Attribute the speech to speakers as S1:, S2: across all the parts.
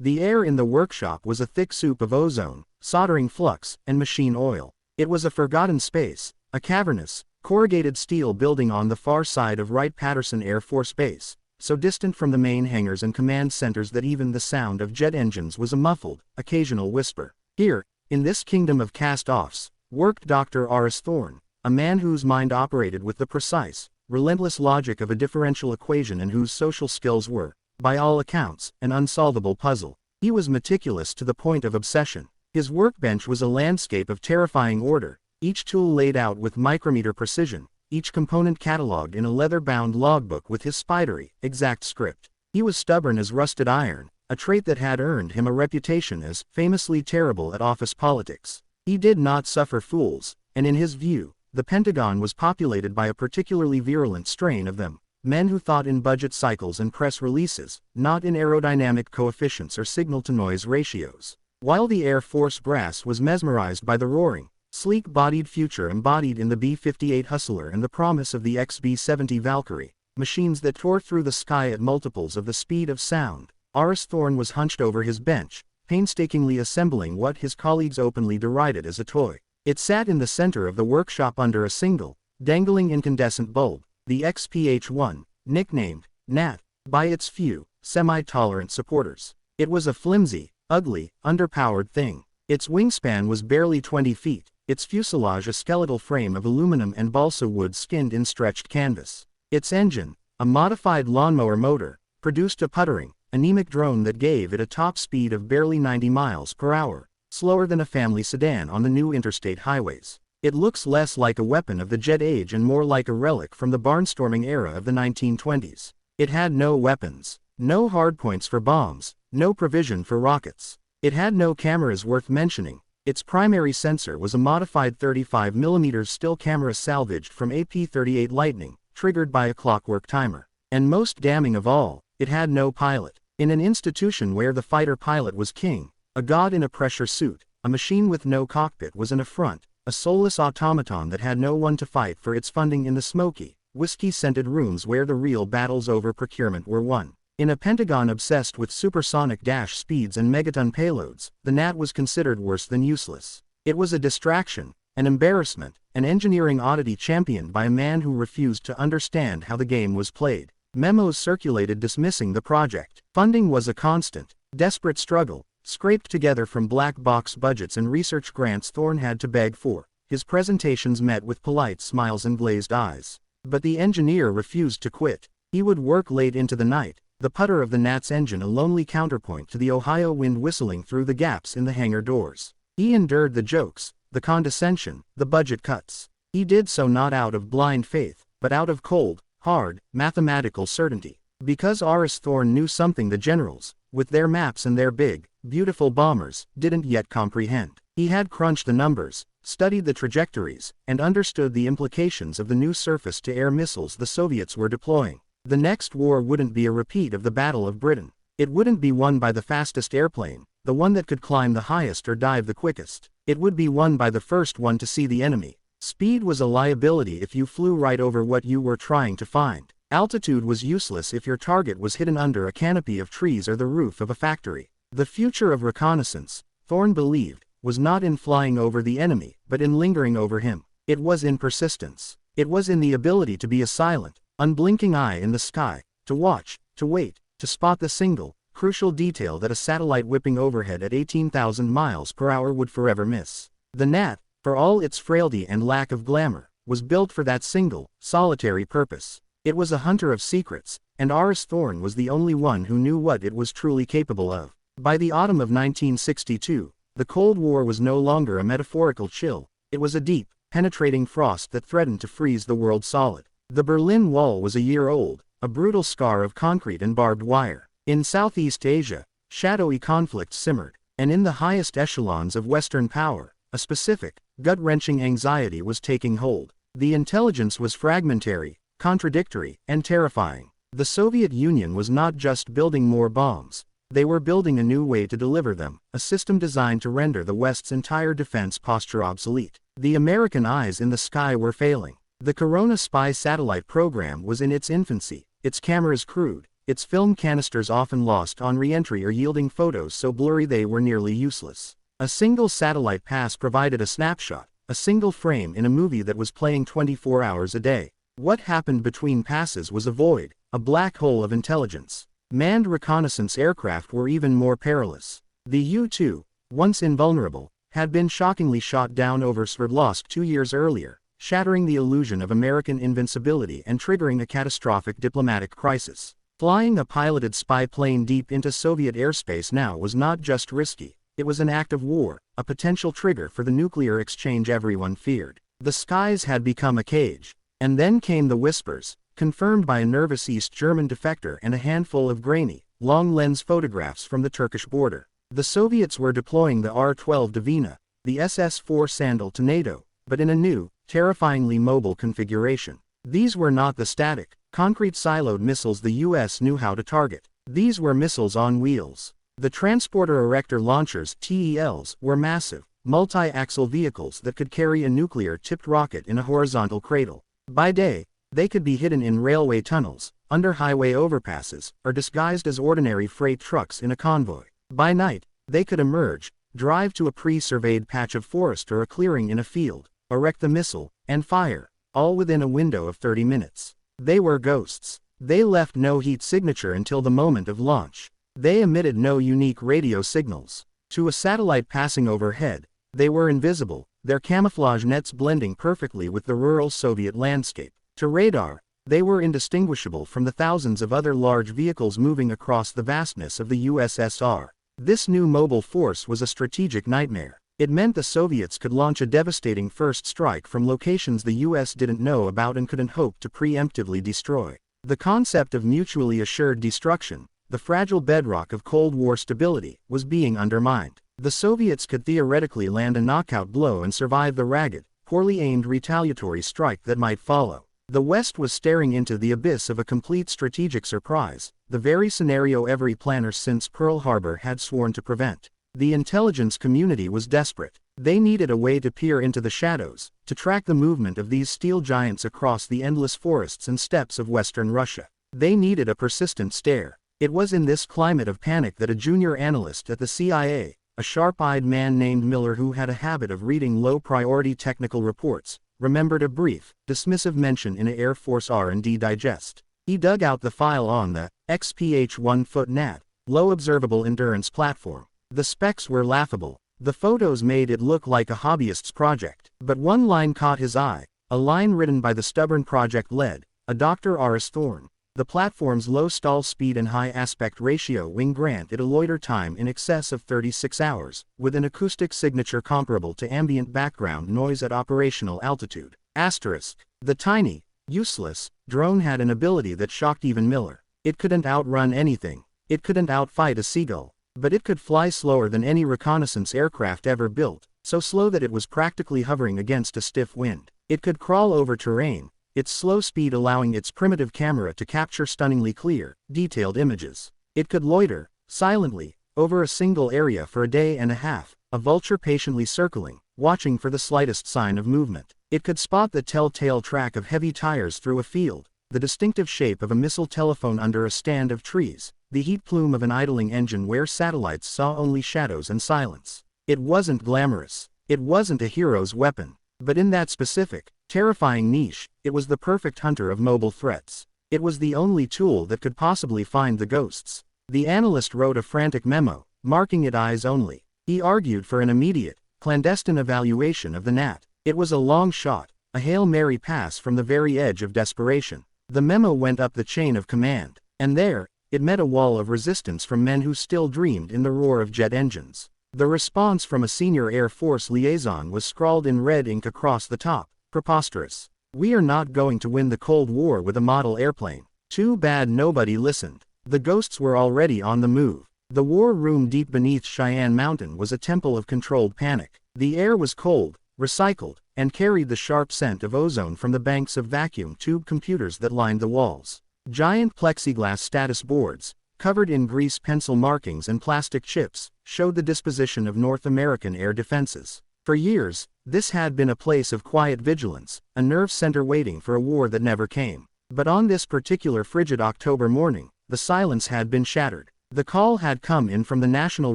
S1: The air in the workshop was a thick soup of ozone, soldering flux, and machine oil. It was a forgotten space, a cavernous, corrugated steel building on the far side of Wright-Patterson Air Force Base, so distant from the main hangars and command centers that even the sound of jet engines was a muffled, occasional whisper. Here, in this kingdom of cast-offs, worked Dr. R.S. Thorne, a man whose mind operated with the precise, relentless logic of a differential equation and whose social skills were, by all accounts, an unsolvable puzzle. He was meticulous to the point of obsession. His workbench was a landscape of terrifying order, each tool laid out with micrometer precision, each component catalogued in a leather-bound logbook with his spidery, exact script. He was stubborn as rusted iron, a trait that had earned him a reputation as famously terrible at office politics. He did not suffer fools, and in his view, the Pentagon was populated by a particularly virulent strain of them. Men who thought in budget cycles and press releases, not in aerodynamic coefficients or signal-to-noise ratios. While the Air Force brass was mesmerized by the roaring, sleek-bodied future embodied in the B-58 Hustler and the promise of the XB-70 Valkyrie, machines that tore through the sky at multiples of the speed of sound, R.S. Thorne was hunched over his bench, painstakingly assembling what his colleagues openly derided as a toy. It sat in the center of the workshop under a single, dangling incandescent bulb, the XPH-1, nicknamed Nat by its few, semi-tolerant supporters. It was a flimsy, ugly, underpowered thing. Its wingspan was barely 20 feet, its fuselage a skeletal frame of aluminum and balsa wood skinned in stretched canvas. Its engine, a modified lawnmower motor, produced a puttering, anemic drone that gave it a top speed of barely 90 miles per hour, slower than a family sedan on the new interstate highways. It looks less like a weapon of the jet age and more like a relic from the barnstorming era of the 1920s. It had no weapons, no hardpoints for bombs, no provision for rockets. It had no cameras worth mentioning. Its primary sensor was a modified 35mm still camera salvaged from AP-38 Lightning, triggered by a clockwork timer. And most damning of all, it had no pilot. In an institution where the fighter pilot was king, a god in a pressure suit, a machine with no cockpit was an affront, a soulless automaton that had no one to fight for its funding in the smoky, whiskey-scented rooms where the real battles over procurement were won. In a Pentagon obsessed with supersonic dash speeds and megaton payloads, the Nat was considered worse than useless. It was a distraction, an embarrassment, an engineering oddity championed by a man who refused to understand how the game was played. Memos circulated dismissing the project. Funding was a constant, desperate struggle, scraped together from black box budgets and research grants Thorne had to beg for. His presentations met with polite smiles and glazed eyes. But the engineer refused to quit. He would work late into the night, the putter of the Nat's engine a lonely counterpoint to the Ohio wind whistling through the gaps in the hangar doors. He endured the jokes, the condescension, the budget cuts. He did so not out of blind faith, but out of cold, hard, mathematical certainty. Because R.S. Thorne knew something the generals, with their maps and their big, beautiful bombers, didn't yet comprehend. He had crunched the numbers, studied the trajectories, and understood the implications of the new surface-to-air missiles the Soviets were deploying. The next war wouldn't be a repeat of the Battle of Britain. It wouldn't be won by the fastest airplane, the one that could climb the highest or dive the quickest. It would be won by the first one to see the enemy. Speed was a liability if you flew right over what you were trying to find. Altitude was useless if your target was hidden under a canopy of trees or the roof of a factory. The future of reconnaissance, Thorne believed, was not in flying over the enemy, but in lingering over him. It was in persistence. It was in the ability to be a silent, unblinking eye in the sky, to watch, to wait, to spot the single, crucial detail that a satellite whipping overhead at 18,000 miles per hour would forever miss. The Nat, for all its frailty and lack of glamour, was built for that single, solitary purpose. It was a hunter of secrets, and R.S. Thorne was the only one who knew what it was truly capable of. By the autumn of 1962, the Cold War was no longer a metaphorical chill. It was a deep, penetrating frost that threatened to freeze the world solid. The Berlin Wall was a year old, a brutal scar of concrete and barbed wire. In Southeast Asia, shadowy conflicts simmered, and in the highest echelons of Western power, a specific, gut-wrenching anxiety was taking hold. The intelligence was fragmentary, contradictory, and terrifying. The Soviet Union was not just building more bombs. They were building a new way to deliver them, a system designed to render the West's entire defense posture obsolete. The American eyes in the sky were failing. The Corona spy satellite program was in its infancy, its cameras crude, its film canisters often lost on re-entry or yielding photos so blurry they were nearly useless. A single satellite pass provided a snapshot, a single frame in a movie that was playing 24 hours a day. What happened between passes was a void, a black hole of intelligence. Manned reconnaissance aircraft were even more perilous. The U-2, once invulnerable, had been shockingly shot down over Sverdlovsk 2 years earlier, shattering the illusion of American invincibility and triggering a catastrophic diplomatic crisis. Flying a piloted spy plane deep into Soviet airspace now was not just risky, it was an act of war, a potential trigger for the nuclear exchange everyone feared. The skies had become a cage. And then came the whispers, confirmed by a nervous East German defector and a handful of grainy, long-lens photographs from the Turkish border. The Soviets were deploying the R-12 Dvina, the SS-4 Sandal to NATO, but in a new, terrifyingly mobile configuration. These were not the static, concrete siloed missiles the US knew how to target. These were missiles on wheels. The Transporter Erector Launchers (TELs) were massive, multi-axle vehicles that could carry a nuclear-tipped rocket in a horizontal cradle. By day, they could be hidden in railway tunnels, under highway overpasses, or disguised as ordinary freight trucks in a convoy. By night, they could emerge, drive to a pre-surveyed patch of forest or a clearing in a field, erect the missile, and fire, all within a window of 30 minutes. They were ghosts. They left no heat signature until the moment of launch. They emitted no unique radio signals. To a satellite passing overhead, they were invisible, their camouflage nets blending perfectly with the rural Soviet landscape. To radar, they were indistinguishable from the thousands of other large vehicles moving across the vastness of the USSR. This new mobile force was a strategic nightmare. It meant the Soviets could launch a devastating first strike from locations the US didn't know about and couldn't hope to preemptively destroy. The concept of mutually assured destruction, the fragile bedrock of Cold War stability, was being undermined. The Soviets could theoretically land a knockout blow and survive the ragged, poorly aimed retaliatory strike that might follow. The West was staring into the abyss of a complete strategic surprise, the very scenario every planner since Pearl Harbor had sworn to prevent. The intelligence community was desperate. They needed a way to peer into the shadows, to track the movement of these steel giants across the endless forests and steppes of Western Russia. They needed a persistent stare. It was in this climate of panic that a junior analyst at the CIA, a sharp-eyed man named Miller who had a habit of reading low-priority technical reports, remembered a brief, dismissive mention in a Air Force R&D digest. He dug out the file on the XPH-1 foot NAT, Low Observable Endurance Platform. The specs were laughable. The photos made it look like a hobbyist's project. But one line caught his eye, a line written by the stubborn project lead, a Dr. R.S. Thorne. The platform's low stall speed and high aspect ratio wing grant it a loiter time in excess of 36 hours, with an acoustic signature comparable to ambient background noise at operational altitude. Asterisk. The tiny, useless, drone had an ability that shocked even Miller. It couldn't outrun anything. It couldn't outfight a seagull. But it could fly slower than any reconnaissance aircraft ever built, so slow that it was practically hovering against a stiff wind. It could crawl over terrain, its slow speed allowing its primitive camera to capture stunningly clear, detailed images. It could loiter, silently, over a single area for a day and a half, a vulture patiently circling, watching for the slightest sign of movement. It could spot the telltale track of heavy tires through a field, the distinctive shape of a missile telephone under a stand of trees, the heat plume of an idling engine where satellites saw only shadows and silence. It wasn't glamorous. It wasn't a hero's weapon. But in that specific, terrifying niche, it was the perfect hunter of mobile threats. It was the only tool that could possibly find the ghosts. The analyst wrote a frantic memo, marking it eyes only. He argued for an immediate, clandestine evaluation of the NAT. It was a long shot, a Hail Mary pass from the very edge of desperation. The memo went up the chain of command, and there, it met a wall of resistance from men who still dreamed in the roar of jet engines. The response from a senior Air Force liaison was scrawled in red ink across the top. Preposterous. We are not going to win the Cold War with a model airplane. Too bad nobody listened. The ghosts were already on the move. The war room deep beneath Cheyenne Mountain was a temple of controlled panic. The air was cold, recycled, and carried the sharp scent of ozone from the banks of vacuum tube computers that lined the walls. Giant plexiglass status boards, covered in grease pencil markings and plastic chips, showed the disposition of North American air defenses. For years, this had been a place of quiet vigilance, a nerve center waiting for a war that never came. But on this particular frigid October morning, the silence had been shattered. The call had come in from the National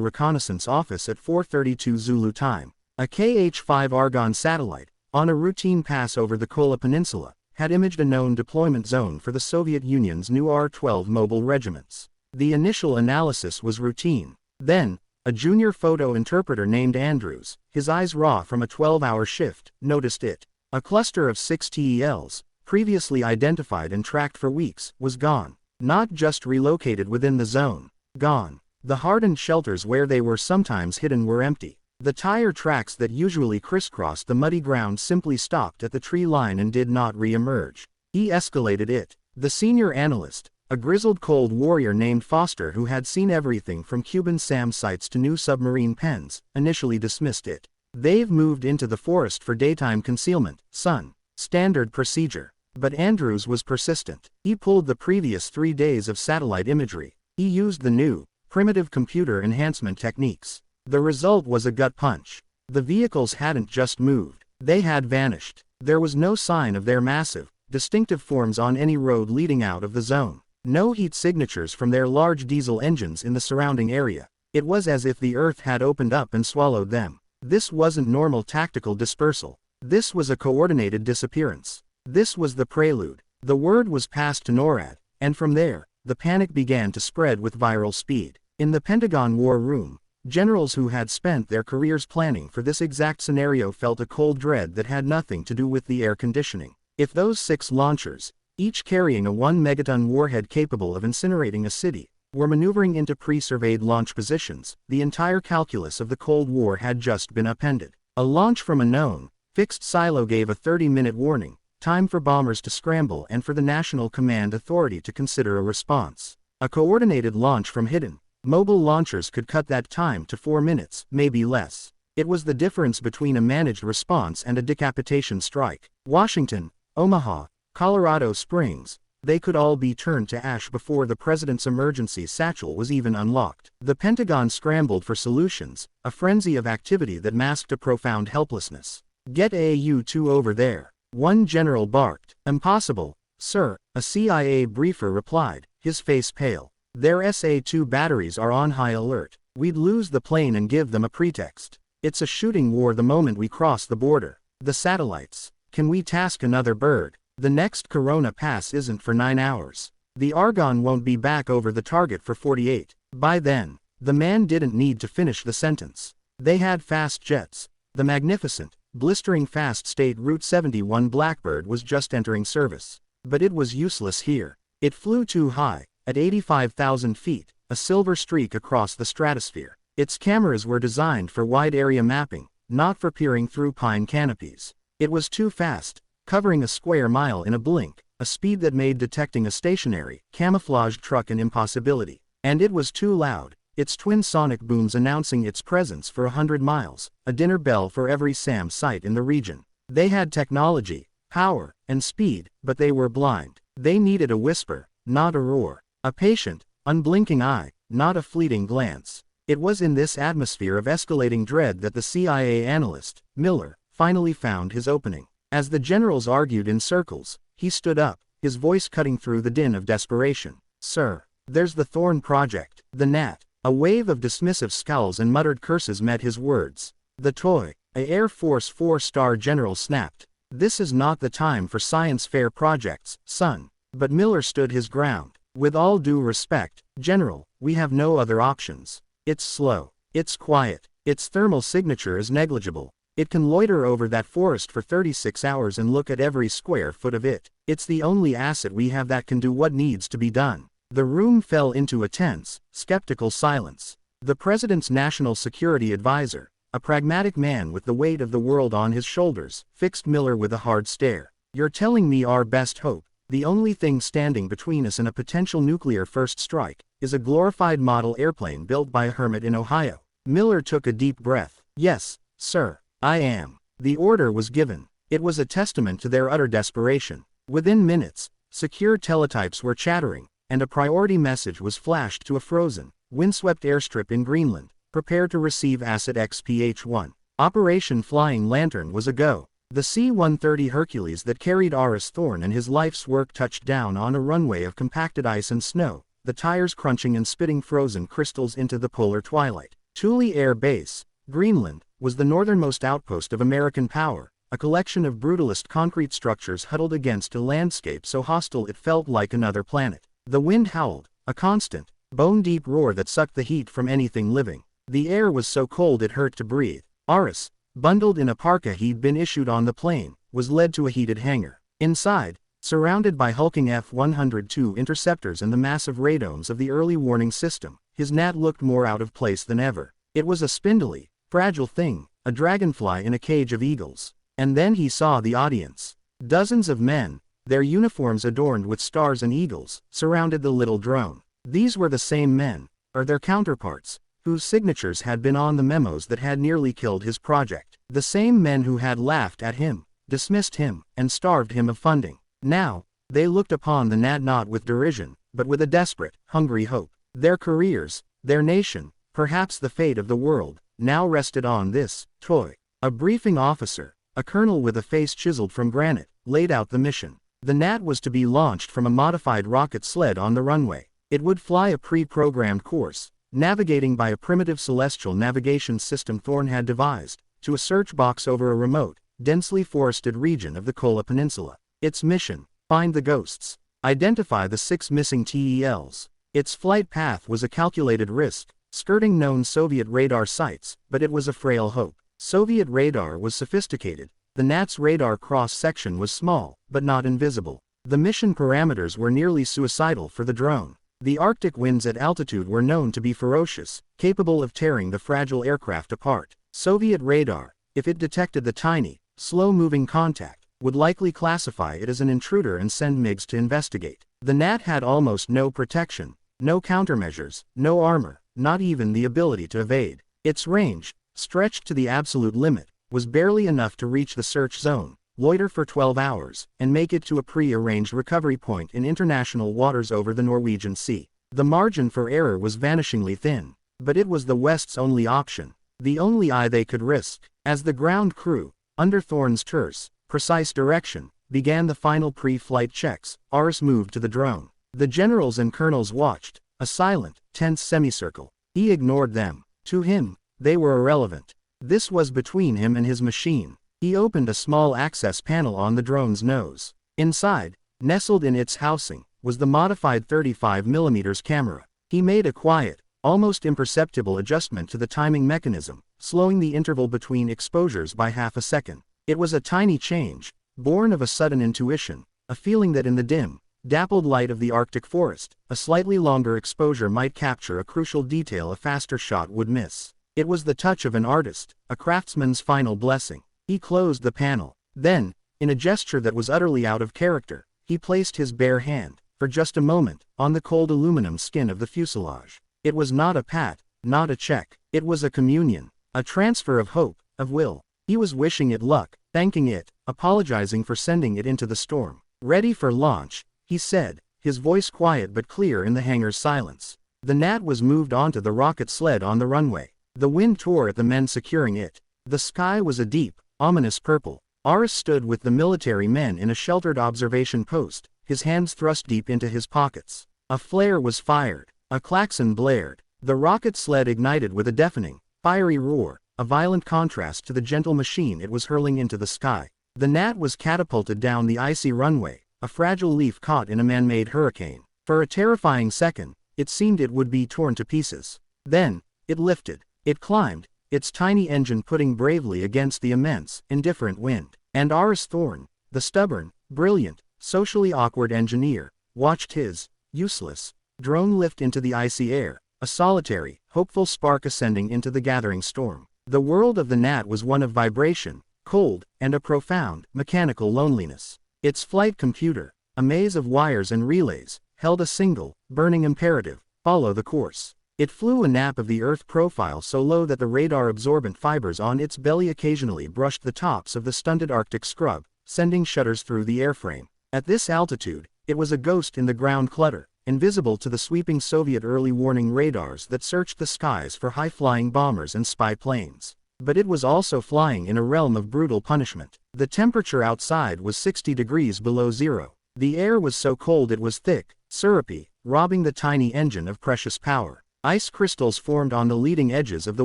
S1: Reconnaissance Office at 4:32 Zulu time. A KH-5 Argon satellite, on a routine pass over the Kola Peninsula, had imaged a known deployment zone for the Soviet Union's new R-12 mobile regiments. The initial analysis was routine. Then, a junior photo interpreter named Andrews, his eyes raw from a 12-hour shift, noticed it. A cluster of 6 TELs, previously identified and tracked for weeks, was gone. Not just relocated within the zone. Gone. The hardened shelters where they were sometimes hidden were empty. The tire tracks that usually crisscrossed the muddy ground simply stopped at the tree line and did not re-emerge. He escalated it. The senior analyst, a grizzled Cold Warrior named Foster who had seen everything from Cuban SAM sites to new submarine pens, initially dismissed it. They've moved into the forest for daytime concealment, son. Standard procedure. But Andrews was persistent. He pulled the previous 3 days of satellite imagery. He used the new, primitive computer enhancement techniques. The result was a gut punch. The vehicles hadn't just moved. They had vanished. There was no sign of their massive, distinctive forms on any road leading out of the zone. No heat signatures from their large diesel engines in the surrounding area. It was as if the earth had opened up and swallowed them. This wasn't normal tactical dispersal. This was a coordinated disappearance. This was the prelude. The word was passed to NORAD, and from there, the panic began to spread with viral speed. In the Pentagon War Room, generals who had spent their careers planning for this exact scenario felt a cold dread that had nothing to do with the air conditioning. If those 6 launchers, each carrying a 1-megaton warhead capable of incinerating a city, were maneuvering into pre-surveyed launch positions, the entire calculus of the Cold War had just been upended. A launch from a known, fixed silo gave a 30-minute warning, time for bombers to scramble and for the National Command Authority to consider a response. A coordinated launch from hidden, mobile launchers could cut that time to 4 minutes, maybe less. It was the difference between a managed response and a decapitation strike. Washington, Omaha, Colorado Springs, they could all be turned to ash before the president's emergency satchel was even unlocked. The Pentagon scrambled for solutions, a frenzy of activity that masked a profound helplessness. "Get AU-2 over there," one general barked. "Impossible, sir," a CIA briefer replied, his face pale. "Their SA-2 batteries are on high alert. We'd lose the plane and give them a pretext. It's a shooting war the moment we cross the border. The satellites. Can we task another bird? The next Corona pass isn't for 9 hours. The Argon won't be back over the target for 48. By then." The man didn't need to finish the sentence. They had fast jets. The magnificent, blistering fast State Route 71 Blackbird was just entering service. But it was useless here. It flew too high, at 85,000 feet, a silver streak across the stratosphere. Its cameras were designed for wide area mapping, not for peering through pine canopies. It was too fast, covering a square mile in a blink, a speed that made detecting a stationary, camouflaged truck an impossibility. And it was too loud, its twin sonic booms announcing its presence for 100 miles, a dinner bell for every SAM site in the region. They had technology, power, and speed, but they were blind. They needed a whisper, not a roar. A patient, unblinking eye, not a fleeting glance. It was in this atmosphere of escalating dread that the CIA analyst, Miller, finally found his opening. As the generals argued in circles, he stood up, his voice cutting through the din of desperation. "Sir, there's the Thorn Project, the Nat." A wave of dismissive scowls and muttered curses met his words. "The toy," a Air Force 4-star general snapped. "This is not the time for science fair projects, son." But Miller stood his ground. "With all due respect, General, we have no other options. It's slow. It's quiet. Its thermal signature is negligible. It can loiter over that forest for 36 hours and look at every square foot of it. It's the only asset we have that can do what needs to be done." The room fell into a tense, skeptical silence. The president's national security advisor, a pragmatic man with the weight of the world on his shoulders, fixed Miller with a hard stare. "You're telling me our best hope, the only thing standing between us and a potential nuclear first strike, is a glorified model airplane built by a hermit in Ohio?" Miller took a deep breath. "Yes, sir, I am." The order was given. It was a testament to their utter desperation. Within minutes, secure teletypes were chattering, and a priority message was flashed to a frozen, windswept airstrip in Greenland. "Prepare to receive Asset XPH-1. Operation Flying Lantern was a go." The C-130 Hercules that carried Aris Thorn and his life's work touched down on a runway of compacted ice and snow, the tires crunching and spitting frozen crystals into the polar twilight. Thule Air Base, Greenland, was the northernmost outpost of American power, a collection of brutalist concrete structures huddled against a landscape so hostile it felt like another planet. The wind howled, a constant, bone-deep roar that sucked the heat from anything living. The air was so cold it hurt to breathe. Aris, bundled in a parka he'd been issued on the plane, was led to a heated hangar. Inside, surrounded by hulking F-102 interceptors and the massive radomes of the early warning system, his Nat looked more out of place than ever. It was a spindly, fragile thing, a dragonfly in a cage of eagles. And then he saw the audience. Dozens of men, their uniforms adorned with stars and eagles, surrounded the little drone. These were the same men, or their counterparts, whose signatures had been on the memos that had nearly killed his project. The same men who had laughed at him, dismissed him, and starved him of funding. Now, they looked upon the Nat not with derision, but with a desperate, hungry hope. Their careers, their nation, perhaps the fate of the world, now rested on this toy. A briefing officer, a colonel with a face chiseled from granite, laid out the mission. The Nat was to be launched from a modified rocket sled on the runway. It would fly a pre-programmed course, navigating by a primitive celestial navigation system Thorne had devised, to a search box over a remote, densely forested region of the Kola Peninsula. Its mission: find the ghosts, identify the 6 missing TELs. Its flight path was a calculated risk, skirting known Soviet radar sites, but it was a frail hope. Soviet radar was sophisticated, the Nat's radar cross-section was small, but not invisible. The mission parameters were nearly suicidal for the drone. The Arctic winds at altitude were known to be ferocious, capable of tearing the fragile aircraft apart. Soviet radar, if it detected the tiny, slow-moving contact, would likely classify it as an intruder and send MiGs to investigate. The Nat had almost no protection, no countermeasures, no armor, not even the ability to evade. Its range, stretched to the absolute limit, was barely enough to reach the search zone, loiter for 12 hours, and make it to a pre-arranged recovery point in international waters over the Norwegian Sea. The margin for error was vanishingly thin, but it was the West's only option, the only eye they could risk. As the ground crew, under Thorne's terse, precise direction, began the final pre-flight checks, Aris moved to the drone. The generals and colonels watched, a silent, tense semicircle. He ignored them. To him, they were irrelevant. This was between him and his machine. He opened a small access panel on the drone's nose. Inside, nestled in its housing, was the modified 35mm camera. He made a quiet, almost imperceptible adjustment to the timing mechanism, slowing the interval between exposures by half a second. It was a tiny change, born of a sudden intuition, a feeling that in the dim, dappled light of the Arctic forest, a slightly longer exposure might capture a crucial detail a faster shot would miss. It was the touch of an artist, a craftsman's final blessing. He closed the panel. Then, in a gesture that was utterly out of character, he placed his bare hand, for just a moment, on the cold aluminum skin of the fuselage. It was not a pat, not a check. It was a communion, a transfer of hope, of will. He was wishing it luck, thanking it, apologizing for sending it into the storm. Ready for launch, he said, his voice quiet but clear in the hangar's silence. The Nat was moved onto the rocket sled on the runway. The wind tore at the men securing it. The sky was a deep, ominous purple. Aris stood with the military men in a sheltered observation post, his hands thrust deep into his pockets. A flare was fired. A klaxon blared. The rocket sled ignited with a deafening, fiery roar, a violent contrast to the gentle machine it was hurling into the sky. The Nat was catapulted down the icy runway, a fragile leaf caught in a man-made hurricane. For a terrifying second, it seemed it would be torn to pieces. Then, it lifted. It climbed, its tiny engine putting bravely against the immense, indifferent wind. And Aris Thorne, the stubborn, brilliant, socially awkward engineer, watched his, useless, drone lift into the icy air, a solitary, hopeful spark ascending into the gathering storm. The world of the Nat was one of vibration, cold, and a profound, mechanical loneliness. Its flight computer, a maze of wires and relays, held a single, burning imperative: follow the course. It flew a nap of the Earth profile so low that the radar-absorbent fibers on its belly occasionally brushed the tops of the stunted Arctic scrub, sending shudders through the airframe. At this altitude, it was a ghost in the ground clutter, invisible to the sweeping Soviet early warning radars that searched the skies for high-flying bombers and spy planes. But it was also flying in a realm of brutal punishment. The temperature outside was 60 degrees below zero. The air was so cold it was thick, syrupy, robbing the tiny engine of precious power. Ice crystals formed on the leading edges of the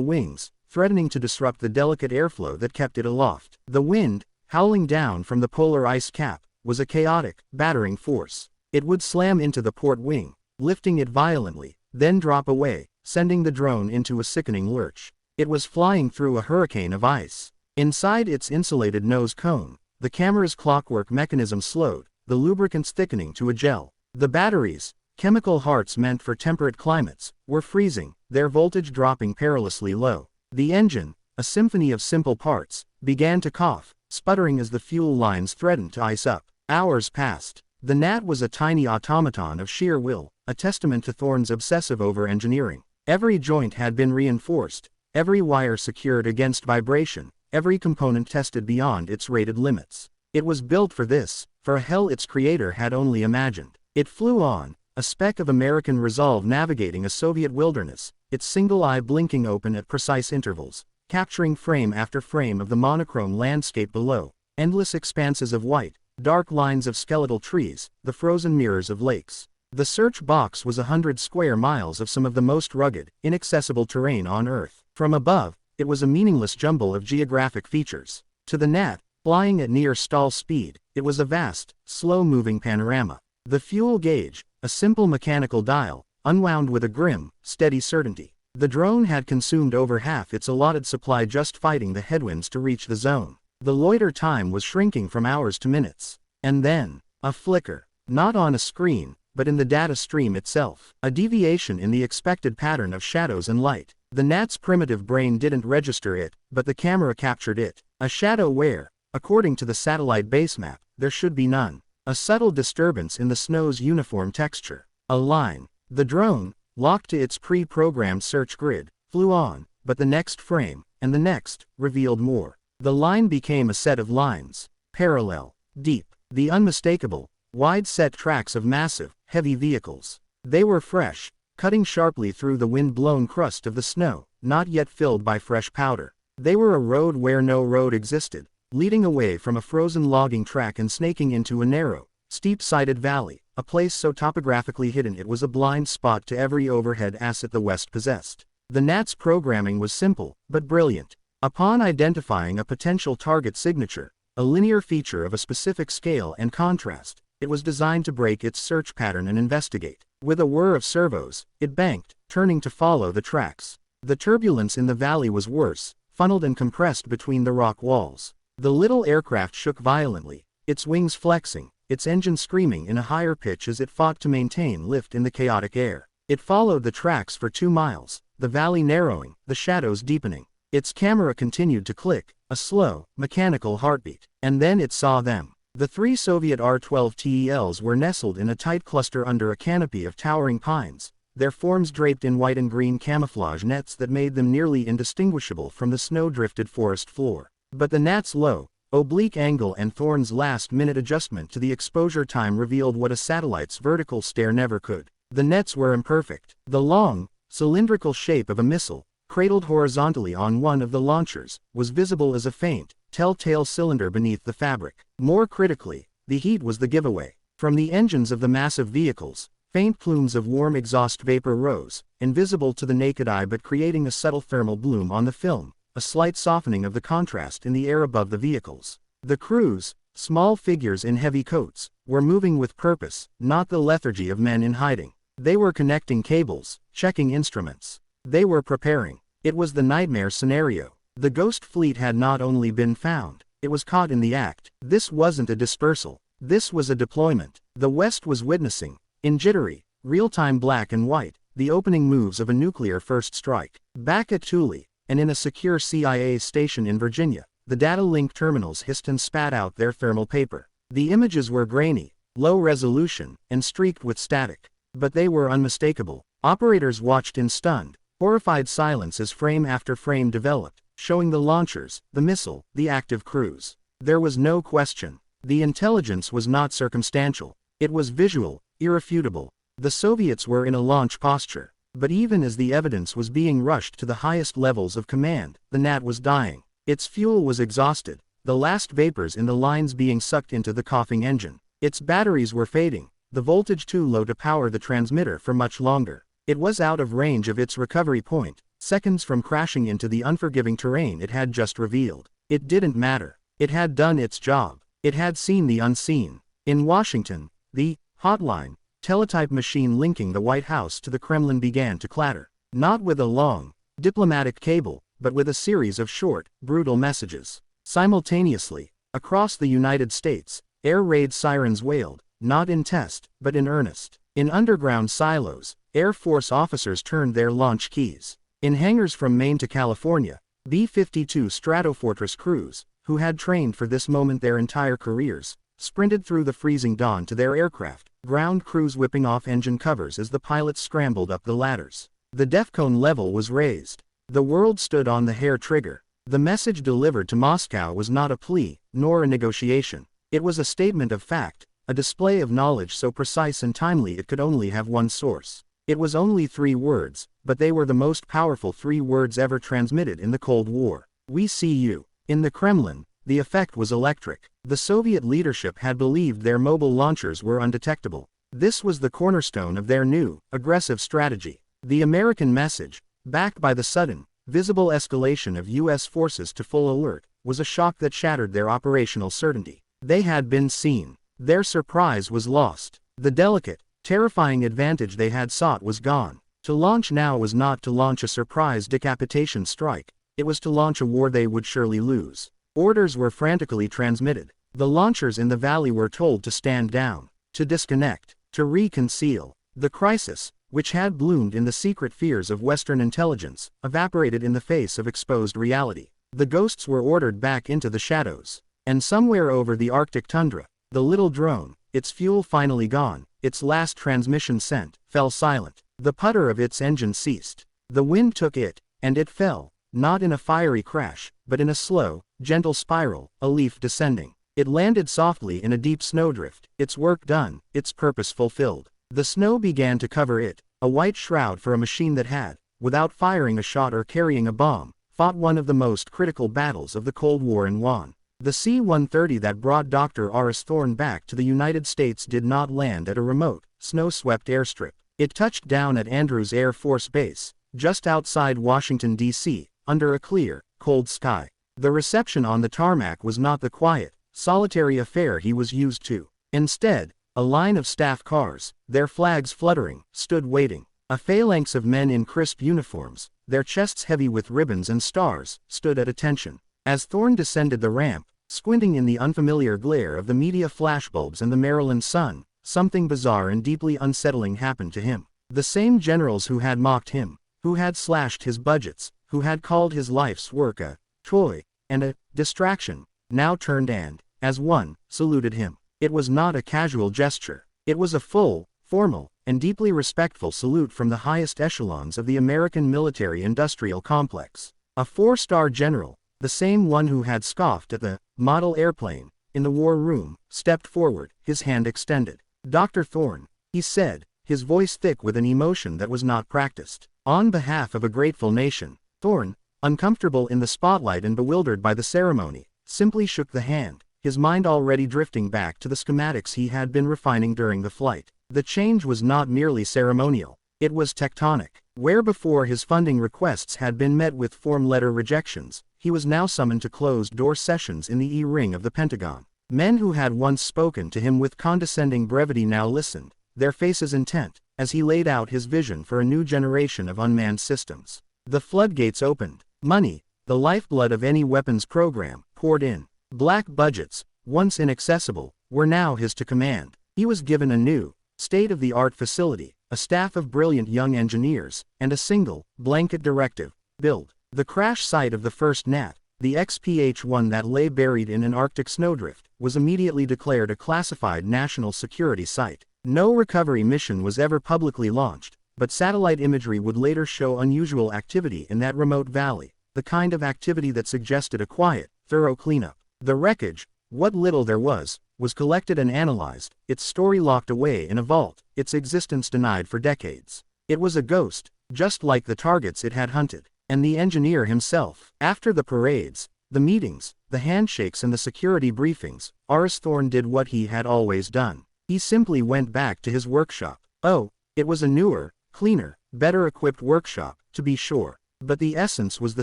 S1: wings, threatening to disrupt the delicate airflow that kept it aloft. The wind, howling down from the polar ice cap, was a chaotic, battering force. It would slam into the port wing, lifting it violently, then drop away, sending the drone into a sickening lurch. It was flying through a hurricane of ice. Inside its insulated nose cone, the camera's clockwork mechanism slowed, the lubricants thickening to a gel. The batteries, chemical hearts meant for temperate climates, were freezing, their voltage dropping perilously low. The engine, a symphony of simple parts, began to cough, sputtering as the fuel lines threatened to ice up. Hours passed. The Gnat was a tiny automaton of sheer will, a testament to Thorne's obsessive over-engineering. Every joint had been reinforced, every wire secured against vibration, every component tested beyond its rated limits. It was built for this, for a hell its creator had only imagined. It flew on, a speck of American resolve navigating a Soviet wilderness, its single eye blinking open at precise intervals, capturing frame after frame of the monochrome landscape below, endless expanses of white, dark lines of skeletal trees, the frozen mirrors of lakes. The search box was 100 square miles of some of the most rugged, inaccessible terrain on Earth. From above, it was a meaningless jumble of geographic features. To the Gnat, flying at near stall speed, it was a vast, slow-moving panorama. The fuel gauge, a simple mechanical dial, unwound with a grim, steady certainty. The drone had consumed over half its allotted supply just fighting the headwinds to reach the zone. The loiter time was shrinking from hours to minutes. And then, a flicker. Not on a screen, but in the data stream itself. A deviation in the expected pattern of shadows and light. The Gnat's primitive brain didn't register it, but the camera captured it. A shadow where, according to the satellite base map, there should be none. A subtle disturbance in the snow's uniform texture. A line. The drone, locked to its pre-programmed search grid, flew on, but the next frame, and the next, revealed more. The line became a set of lines. Parallel. Deep. The unmistakable, wide-set tracks of massive, heavy vehicles. They were fresh, cutting sharply through the wind-blown crust of the snow, not yet filled by fresh powder. They were a road where no road existed, leading away from a frozen logging track and snaking into a narrow, steep-sided valley, a place so topographically hidden it was a blind spot to every overhead asset the West possessed. The Gnat's programming was simple, but brilliant. Upon identifying a potential target signature, a linear feature of a specific scale and contrast, it was designed to break its search pattern and investigate. With a whir of servos, it banked, turning to follow the tracks. The turbulence in the valley was worse, funneled and compressed between the rock walls. The little aircraft shook violently, its wings flexing, its engine screaming in a higher pitch as it fought to maintain lift in the chaotic air. It followed the tracks for 2 miles, the valley narrowing, the shadows deepening. Its camera continued to click, a slow, mechanical heartbeat. And then it saw them. The 3 Soviet R-12 TELs were nestled in a tight cluster under a canopy of towering pines, their forms draped in white and green camouflage nets that made them nearly indistinguishable from the snow-drifted forest floor. But the Gnat's low, oblique angle and Thorne's last-minute adjustment to the exposure time revealed what a satellite's vertical stare never could. The nets were imperfect. The long, cylindrical shape of a missile, cradled horizontally on one of the launchers, was visible as a faint, telltale cylinder beneath the fabric. More critically, the heat was the giveaway. From the engines of the massive vehicles, faint plumes of warm exhaust vapor rose, invisible to the naked eye but creating a subtle thermal bloom on the film, a slight softening of the contrast in the air above the vehicles. The crews, small figures in heavy coats, were moving with purpose, not the lethargy of men in hiding. They were connecting cables, checking instruments. They were preparing. It was the nightmare scenario. The ghost fleet had not only been found, it was caught in the act. This wasn't a dispersal. This was a deployment. The West was witnessing, in jittery, real-time black and white, the opening moves of a nuclear first strike. Back at Thule, and in a secure CIA station in Virginia, the data link terminals hissed and spat out their thermal paper. The images were grainy, low resolution, and streaked with static. But they were unmistakable. Operators watched in stunned, horrified silence as frame after frame developed, showing the launchers, the missile, the active crews. There was no question. The intelligence was not circumstantial. It was visual, irrefutable. The Soviets were in a launch posture. But even as the evidence was being rushed to the highest levels of command, the Gnat was dying. Its fuel was exhausted, the last vapors in the lines being sucked into the coughing engine. Its batteries were fading, the voltage too low to power the transmitter for much longer. It was out of range of its recovery point, seconds from crashing into the unforgiving terrain it had just revealed. It didn't matter. It had done its job. It had seen the unseen. In Washington, the hotline, teletype machine linking the White House to the Kremlin began to clatter. Not with a long, diplomatic cable, but with a series of short, brutal messages. Simultaneously, across the United States, air raid sirens wailed, not in test, but in earnest. In underground silos, Air Force officers turned their launch keys. In hangars from Maine to California, B-52 Stratofortress crews, who had trained for this moment their entire careers, sprinted through the freezing dawn to their aircraft, ground crews whipping off engine covers as the pilots scrambled up the ladders. The DEFCON level was raised. The world stood on the hair trigger. The message delivered to Moscow was not a plea, nor a negotiation. It was a statement of fact, a display of knowledge so precise and timely it could only have one source. It was only 3 words, but they were the most powerful 3 words ever transmitted in the Cold War. We see you. In the Kremlin, the effect was electric. The Soviet leadership had believed their mobile launchers were undetectable. This was the cornerstone of their new, aggressive strategy. The American message, backed by the sudden, visible escalation of U.S. forces to full alert, was a shock that shattered their operational certainty. They had been seen. Their surprise was lost. The delicate, terrifying advantage they had sought was gone. To launch now was not to launch a surprise decapitation strike. It was to launch a war they would surely lose. Orders were frantically transmitted. The launchers in the valley were told to stand down, to disconnect, to reconceal. The crisis, which had bloomed in the secret fears of Western intelligence, evaporated in the face of exposed reality. The ghosts were ordered back into the shadows. And somewhere over the Arctic tundra, the little drone, its fuel finally gone, its last transmission sent, fell silent. The putter of its engine ceased. The wind took it, and it fell, not in a fiery crash, but in a slow, gentle spiral, a leaf descending. It landed softly in a deep snowdrift, its work done, its purpose fulfilled. The snow began to cover it, a white shroud for a machine that had, without firing a shot or carrying a bomb, fought one of the most critical battles of the Cold War and won. The C-130 that brought Dr. Horace Thorne back to the United States did not land at a remote, snow-swept airstrip. It touched down at Andrews Air Force Base, just outside Washington, D.C., under a clear, cold sky. The reception on the tarmac was not the quiet, solitary affair he was used to. Instead, a line of staff cars, their flags fluttering, stood waiting. A phalanx of men in crisp uniforms, their chests heavy with ribbons and stars, stood at attention. As Thorne descended the ramp, squinting in the unfamiliar glare of the media flashbulbs and the Maryland sun, something bizarre and deeply unsettling happened to him. The same generals who had mocked him, who had slashed his budgets, who had called his life's work a toy and a distraction, now turned and, as one, saluted him. It was not a casual gesture. It was a full, formal, and deeply respectful salute from the highest echelons of the American military-industrial complex. A 4-star general, the same one who had scoffed at the model airplane in the war room, stepped forward, his hand extended. "Dr. Thorne," he said, his voice thick with an emotion that was not practiced. On behalf of a grateful nation, Thorne, uncomfortable in the spotlight and bewildered by the ceremony, simply shook the hand, his mind already drifting back to the schematics he had been refining during the flight. The change was not merely ceremonial. It was tectonic. Where before his funding requests had been met with form letter rejections, he was now summoned to closed-door sessions in the E-ring of the Pentagon. Men who had once spoken to him with condescending brevity now listened, their faces intent, as he laid out his vision for a new generation of unmanned systems. The floodgates opened. Money, the lifeblood of any weapons program, poured in. Black budgets, once inaccessible, were now his to command. He was given a new, state-of-the-art facility, a staff of brilliant young engineers, and a single, blanket directive: build. The crash site of the first NAT, the XPH-1 that lay buried in an Arctic snowdrift, was immediately declared a classified national security site. No recovery mission was ever publicly launched, but satellite imagery would later show unusual activity in that remote valley, the kind of activity that suggested a quiet, thorough cleanup. The wreckage, what little there was collected and analyzed, its story locked away in a vault, its existence denied for decades. It was a ghost, just like the targets it had hunted. And the engineer himself. After the parades, the meetings, the handshakes and the security briefings, Horace Thorne did what he had always done. He simply went back to his workshop. Oh, it was a newer, cleaner, better equipped workshop, to be sure. But the essence was the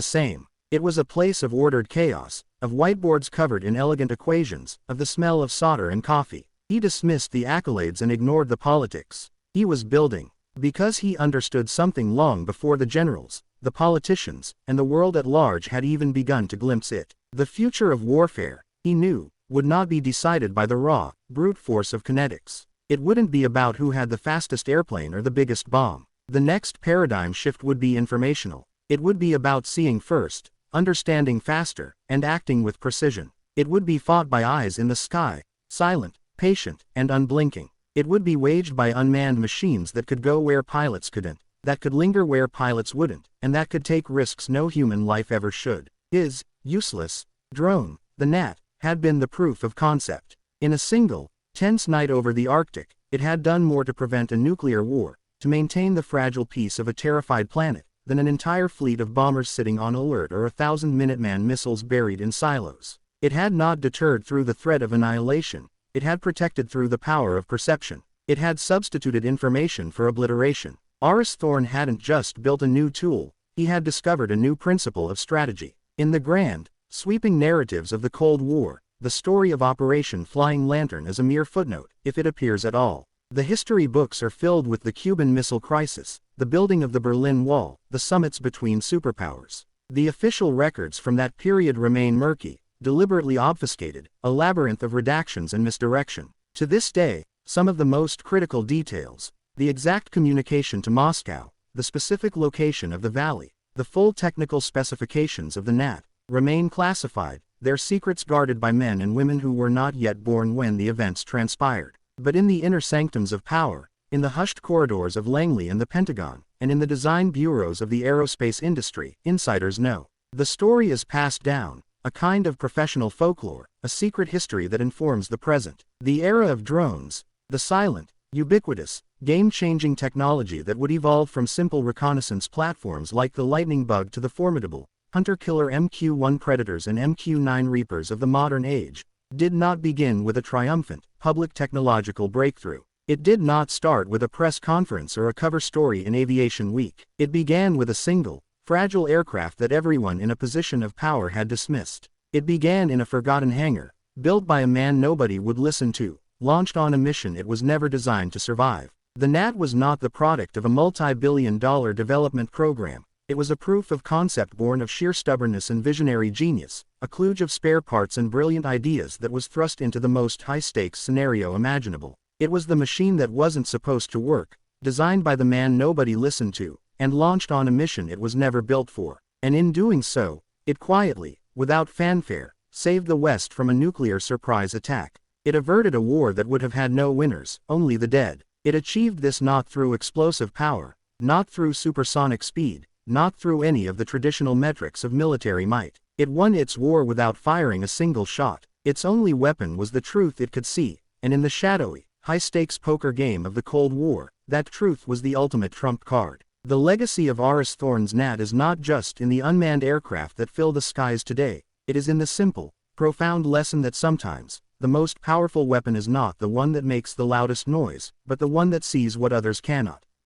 S1: same. It was a place of ordered chaos, of whiteboards covered in elegant equations, of the smell of solder and coffee. He dismissed the accolades and ignored the politics. He was building. Because he understood something long before the generals, the politicians, and the world at large had even begun to glimpse it. The future of warfare, he knew, would not be decided by the raw, brute force of kinetics. It wouldn't be about who had the fastest airplane or the biggest bomb. The next paradigm shift would be informational. It would be about seeing first, understanding faster, and acting with precision. It would be fought by eyes in the sky, silent, patient, and unblinking. It would be waged by unmanned machines that could go where pilots couldn't, that could linger where pilots wouldn't, and that could take risks no human life ever should. His useless drone, the Gnat, had been the proof of concept. In a single, tense night over the Arctic, it had done more to prevent a nuclear war, to maintain the fragile peace of a terrified planet, than an entire fleet of bombers sitting on alert or 1,000 Minuteman missiles buried in silos. It had not deterred through the threat of annihilation. It had protected through the power of perception. It had substituted information for obliteration. Aris Thorn hadn't just built a new tool, he had discovered a new principle of strategy. In the grand, sweeping narratives of the Cold War, the story of Operation Flying Lantern is a mere footnote, if it appears at all. The history books are filled with the Cuban Missile Crisis, the building of the Berlin Wall, the summits between superpowers. The official records from that period remain murky, deliberately obfuscated, a labyrinth of redactions and misdirection. To this day, some of the most critical details, the exact communication to Moscow, the specific location of the valley, the full technical specifications of the Gnat, remain classified, their secrets guarded by men and women who were not yet born when the events transpired. But in the inner sanctums of power, in the hushed corridors of Langley and the Pentagon, and in the design bureaus of the aerospace industry, insiders know. The story is passed down, a kind of professional folklore, a secret history that informs the present. The era of drones, the silent, ubiquitous, game-changing technology that would evolve from simple reconnaissance platforms like the Lightning Bug to the formidable, hunter-killer MQ-1 Predators and MQ-9 Reapers of the modern age, did not begin with a triumphant, public technological breakthrough. It did not start with a press conference or a cover story in Aviation Week. It began with a single, fragile aircraft that everyone in a position of power had dismissed. It began in a forgotten hangar, built by a man nobody would listen to, launched on a mission it was never designed to survive. The Gnat was not the product of a multi-billion-dollar development program. It was a proof of concept born of sheer stubbornness and visionary genius, a kludge of spare parts and brilliant ideas that was thrust into the most high-stakes scenario imaginable. It was the machine that wasn't supposed to work, designed by the man nobody listened to, and launched on a mission it was never built for. And in doing so, it quietly, without fanfare, saved the West from a nuclear surprise attack. It averted a war that would have had no winners, only the dead. It achieved this not through explosive power, not through supersonic speed, not through any of the traditional metrics of military might. It won its war without firing a single shot. Its only weapon was the truth it could see, and in the shadowy, high-stakes poker game of the Cold War, that truth was the ultimate trump card. The legacy of Aris Thorn's Gnat is not just in the unmanned aircraft that fill the skies today, it is in the simple, profound lesson that sometimes, the most powerful weapon is not the one that makes the loudest noise, but the one that sees what others cannot.